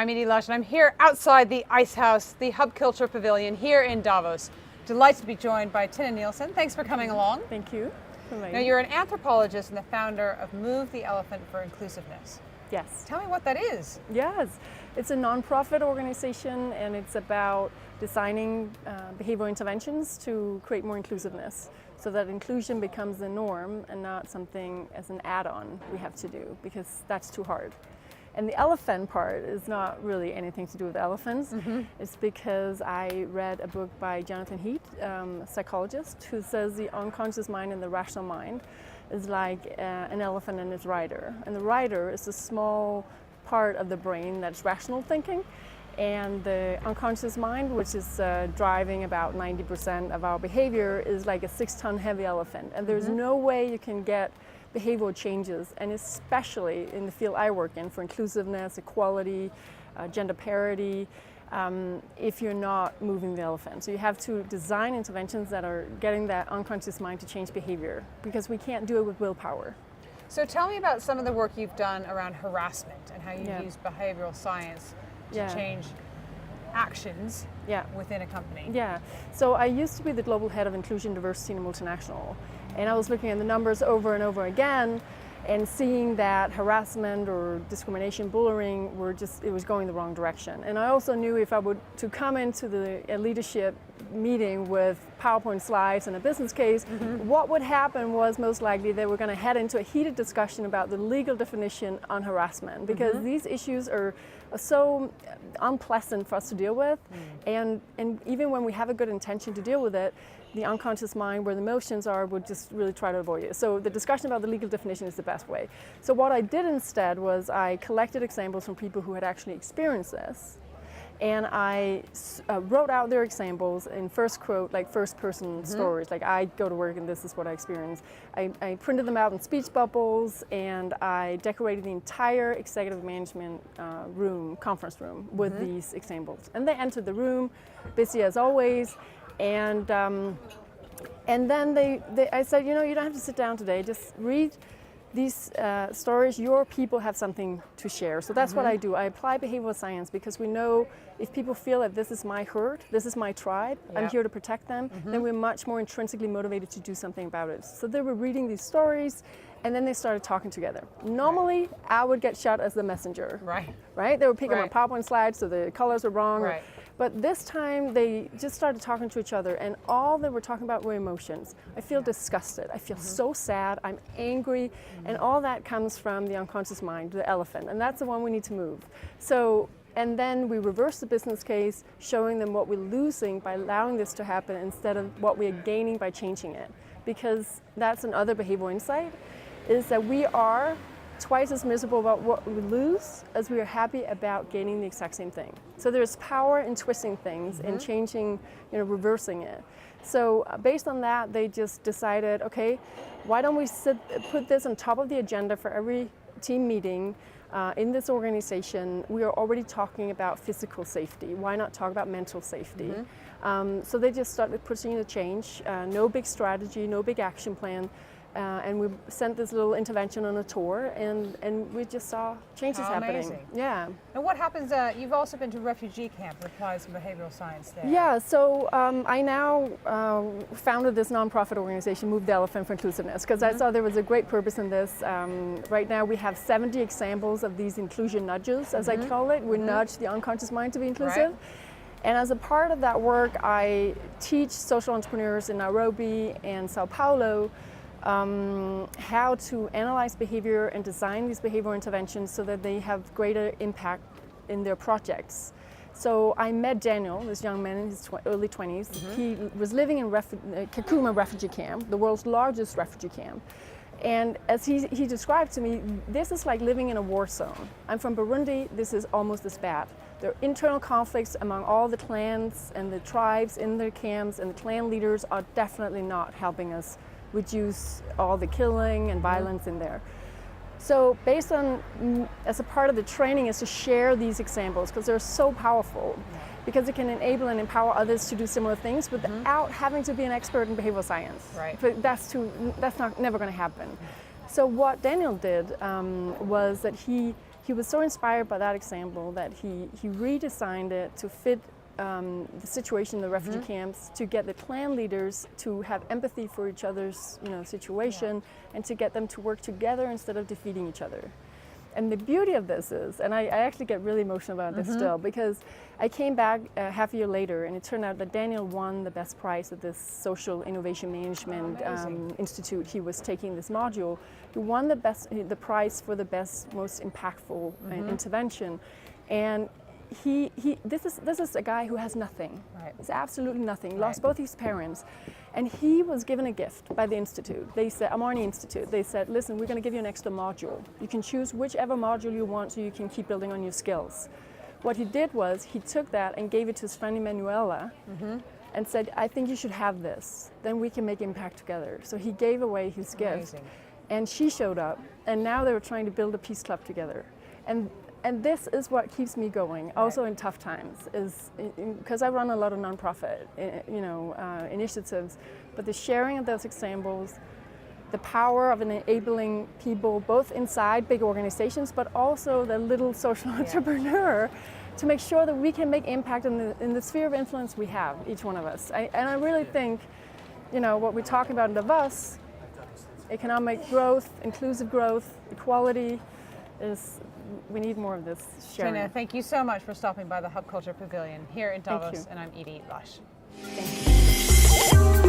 I'm Edie Lush, and I'm here outside the Ice House, the Hub Culture Pavilion here in Davos. Delighted to be joined by Tinna Nielsen. Thanks for coming along. Thank you. Now, you're an anthropologist and the founder of Move the Elephant for Inclusiveness. Yes. Tell me what that is. Yes. It's a nonprofit organization, and it's about designing behavioral interventions to create more inclusiveness, so that inclusion becomes the norm and not something as an add-on we have to do, because that's too hard. And the elephant part is not really anything to do with elephants. Mm-hmm. It's because I read a book by Jonathan Haidt, a psychologist, who says the unconscious mind and the rational mind is like an elephant and its rider. And the rider is a small part of the brain that's rational thinking. And the unconscious mind, which is driving about 90% of our behavior, is like a 6-ton heavy elephant. And there's no way you can get behavioral changes, and especially in the field I work in for inclusiveness, equality, gender parity, if you're not moving the elephant. So you have to design interventions that are getting that unconscious mind to change behavior, because we can't do it with willpower. So tell me about some of the work you've done around harassment and how you use behavioral science to change actions within a company. Yeah, so I used to be the global head of inclusion, diversity in a multinational, and I was looking at the numbers over and over again and seeing that harassment or discrimination, bullying, it was going the wrong direction. And I also knew if I were to come into the leadership meeting with PowerPoint slides and a business case, what would happen was most likely they were going to head into a heated discussion about the legal definition on harassment, because these issues are so unpleasant for us to deal with, and even when we have a good intention to deal with it, the unconscious mind, where the emotions are, would just really try to avoid it. So the discussion about the legal definition is the best way. So what I did instead was I collected examples from people who had actually experienced this, and I wrote out their examples in first person stories, like I go to work and this is what I experienced. I printed them out in speech bubbles, and I decorated the entire executive management conference room with these examples. And they entered the room, busy as always, and then I said, you don't have to sit down today, just read these stories. Your people have something to share. So that's what I do. I apply behavioral science, because we know if people feel that this is my herd, this is my tribe, I'm here to protect them, then we're much more intrinsically motivated to do something about it. So they were reading these stories, and then they started talking together. Normally, I would get shot as the messenger. Right? They would pick up my PowerPoint slides, so the colors were wrong. But this time, they just started talking to each other, and all they were talking about were emotions. I feel disgusted. I feel so sad. I'm angry. And all that comes from the unconscious mind, the elephant. And that's the one we need to move. So, and then we reverse the business case, showing them what we're losing by allowing this to happen instead of what we are gaining by changing it. Because that's another behavioral insight, is that we are twice as miserable about what we lose as we are happy about gaining the exact same thing. So there's power in twisting things and changing, reversing it. So based on that, they just decided, okay, why don't we put this on top of the agenda for every team meeting in this organization? We are already talking about physical safety. Why not talk about mental safety? So they just started pushing the change. No big strategy, no big action plan. And we sent this little intervention on a tour, and we just saw changes happening. Amazing. Yeah. And what happens, you've also been to refugee camp and applied some behavioral science there. Yeah, so I now founded this nonprofit organization, Move the Elephant for Inclusiveness, because I saw there was a great purpose in this. Right now we have 70 examples of these inclusion nudges, as I call it. We nudge the unconscious mind to be inclusive. And as a part of that work, I teach social entrepreneurs in Nairobi and Sao Paulo how to analyze behavior and design these behavioral interventions so that they have greater impact in their projects. So I met Daniel, this young man in his early 20s. He was living in Kakuma refugee camp, the world's largest refugee camp. And as he described to me, this is like living in a war zone. I'm from Burundi, this is almost as bad. There are internal conflicts among all the clans and the tribes in their camps, and the clan leaders are definitely not helping us reduce all the killing and violence in there. So based on, as a part of the training, is to share these examples, because they're so powerful, because it can enable and empower others to do similar things without having to be an expert in behavioral science. But that's never going to happen. So what Daniel did was that he he was so inspired by that example that he redesigned it to fit the situation in the refugee camps, to get the clan leaders to have empathy for each other's situation, and to get them to work together instead of defeating each other. And the beauty of this is, and I actually get really emotional about this still, because I came back half a year later, and it turned out that Daniel won the best prize at this Social Innovation Management Institute. He was taking this module. He won the prize for the best, most impactful intervention. And this is a guy who has nothing. Right. He's absolutely nothing. Lost both his parents, and he was given a gift by the institute. They said, Amarni Institute. They said, listen, we're going to give you an extra module. You can choose whichever module you want, so you can keep building on your skills. What he did was he took that and gave it to his friend Emanuela, and said, I think you should have this. Then we can make impact together. So he gave away his gift, and she showed up, and now they were trying to build a peace club together. And this is what keeps me going, also in tough times, is because I run a lot of nonprofit, initiatives, but the sharing of those examples, the power of enabling people both inside big organizations, but also the little social entrepreneur, to make sure that we can make impact in the sphere of influence we have, each one of us. And I really think, what we talk about in Davos, economic growth, inclusive growth, equality, we need more of this sharing. Tinna, thank you so much for stopping by the Hub Culture Pavilion here in Davos, and I'm Edie Lush. Thank you.